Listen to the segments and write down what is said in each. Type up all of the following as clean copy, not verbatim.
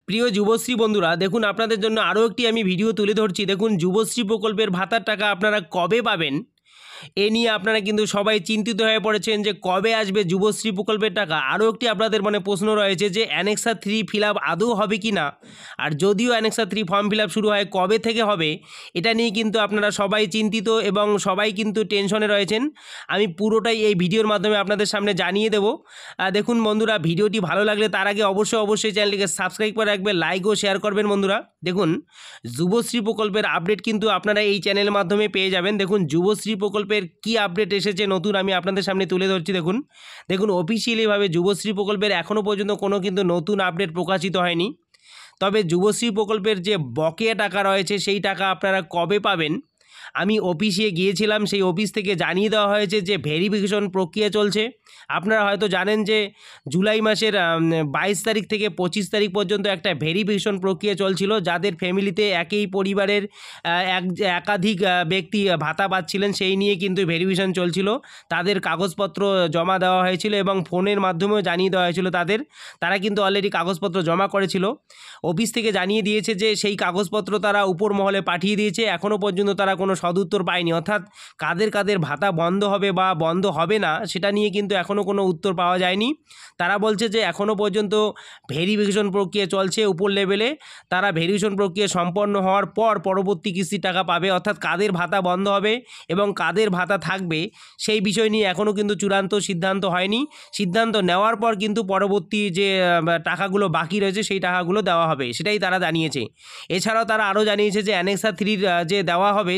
প্রিয় যুবশ্রী বন্ধুরা, দেখুন আপনাদের জন্য আরও একটি আমি ভিডিও তুলে ধরছি। দেখুন, যুবশ্রী প্রকল্পের ভাতার টাকা আপনারা কবে পাবেন এ নিয়ে আপনারা কিন্তু সবাই চিন্তিত হয়ে পড়েছেন যে কবে আসবে যুবশ্রী প্রকল্পের টাকা। আরও একটি আপনাদের মনে প্রশ্ন রয়েছে যে অ্যানেক্সার 3 ফিল আপ আদৌ হবে কি না, আর যদিও অ্যানেক্সার 3 ফর্ম ফিল আপ শুরু হয় কবে থেকে হবে, এটা নিয়ে কিন্তু আপনারা সবাই চিন্তিত এবং সবাই কিন্তু টেনশনে রয়েছেন। আমি পুরোটাই এই ভিডিওর মাধ্যমে আপনাদের সামনে জানিয়ে দেবো। দেখুন বন্ধুরা, ভিডিওটি ভালো লাগলে তার আগে অবশ্যই চ্যানেলটিকে সাবস্ক্রাইব করে রাখবেন, লাইক ও শেয়ার করবেন। বন্ধুরা দেখুন, যুবশ্রী প্রকল্পের আপডেট কিন্তু আপনারা এই চ্যানেলের মাধ্যমে পেয়ে যাবেন। দেখুন, যুবশ্রী প্রকল্পের কি আপডেট এসেছে নতুন আমি আপনাদের সামনে তুলে ধরছি। দেখুন অফিসিয়ালিভাবে যুবশ্রী প্রকল্পের এখনও পর্যন্ত কোনো কিন্তু নতুন আপডেট প্রকাশিত হয়নি। তবে যুবশ্রী প্রকল্পের যে বকেয়া টাকা রয়েছে সেই টাকা আপনারা কবে পাবেন, আমি অফিসে গিয়েছিলাম, সেই অফিস থেকে জানিয়ে দেওয়া হয়েছে যে ভেরিফিকেশন প্রক্রিয়া চলছে। আপনারা হয়তো জানেন যে জুলাই মাসের 22 তারিখ থেকে 25 তারিখ পর্যন্ত একটা ভেরিফিকেশন প্রক্রিয়া চলছিল। যাদের ফ্যামিলিতে একই পরিবারের একাধিক ব্যক্তি ভাতা পাচ্ছিলেন, সেই নিয়ে কিন্তু ভেরিফিকেশন চলছিল। তাদের কাগজপত্র জমা দেওয়া হয়েছিল এবং ফোনের মাধ্যমেও জানিয়ে দেওয়া হয়েছিল তারা কিন্তু অলরেডি কাগজপত্র জমা করেছিল। অফিস থেকে জানিয়ে দিয়েছে যে সেই কাগজপত্র তারা উপর মহলে পাঠিয়ে দিয়েছে, এখনও পর্যন্ত তারা কোনো সদুত্তর পায়নি। অর্থাৎ কাদের ভাতা বন্ধ হবে বা বন্ধ হবে না সেটা নিয়ে কিন্তু এখনও কোনো উত্তর পাওয়া যায়নি। তারা বলছে যে এখনও পর্যন্ত ভেরিফিকেশন প্রক্রিয়া চলছে উপর লেভেলে। তারা ভেরিফিকেশন প্রক্রিয়া সম্পন্ন হওয়ার পর পরবর্তী কিস্তির টাকা পাবে। অর্থাৎ কাদের ভাতা বন্ধ হবে এবং কাদের ভাতা থাকবে সেই বিষয় নিয়ে এখনও কিন্তু চূড়ান্ত সিদ্ধান্ত হয়নি। সিদ্ধান্ত নেওয়ার পর কিন্তু পরবর্তী যে টাকাগুলো বাকি রয়েছে সেই টাকাগুলো দেওয়া হবে, সেটাই তারা জানিয়েছে। এছাড়াও তারা আরও জানিয়েছে যে অ্যানেক্সার 3 যে দেওয়া হবে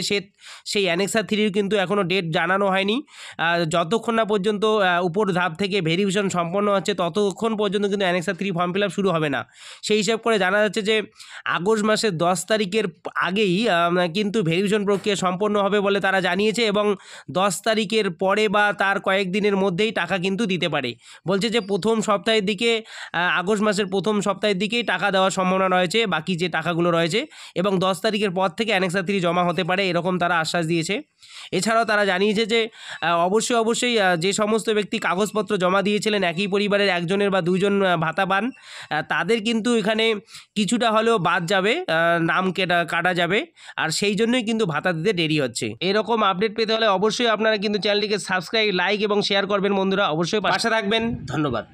সেই অ্যানেক্সার 3 কিন্তু এখনও ডেট জানানো হয়নি। যতক্ষণ না পর্যন্ত উপর ধাপ থেকে ভেরিফিকেশন সম্পন্ন হচ্ছে ততক্ষণ পর্যন্ত কিন্তু অ্যানেক্সার 3 ফর্ম ফিল আপ শুরু হবে না। সেই হিসাব করে জানা যাচ্ছে যে আগস্ট মাসের 10 তারিখের আগেই কিন্তু ভেরিফিকেশন প্রক্রিয়া সম্পন্ন হবে বলে তারা জানিয়েছে এবং 10 তারিখের পরে বা তার কয়েকদিনের মধ্যেই টাকা কিন্তু দিতে পারে। বলছে যে প্রথম সপ্তাহের দিকে, আগস্ট মাসের প্রথম সপ্তাহের দিকেই টাকা দেওয়ার সম্ভাবনা রয়েছে বাকি যে টাকাগুলো রয়েছে, এবং 10 তারিখের পর থেকে অ্যানেক্সার 3 জমা হতে পারে, এরকম তারা আশ্বাস দিয়েছে। এছাড়াও তারা জানিয়েছে যে অবশ্যই যে সমস্ত ব্যক্তি কাগজপত্র জমা দিয়েছিলেন একই পরিবারের একজনের বা দুইজন ভাতা পান, তাদের কিন্তু এখানে কিছুটা হলেও বাদ যাবে, নাম কাটা যাবে, আর সেই জন্যই কিন্তু ভাতা দিতে দেরি হচ্ছে। এরকম আপডেট পেতে হলে অবশ্যই আপনারা কিন্তু চ্যানেলটিকে সাবস্ক্রাইব, লাইক এবং শেয়ার করবেন। বন্ধুরা অবশ্যই পাশে থাকবেন। ধন্যবাদ।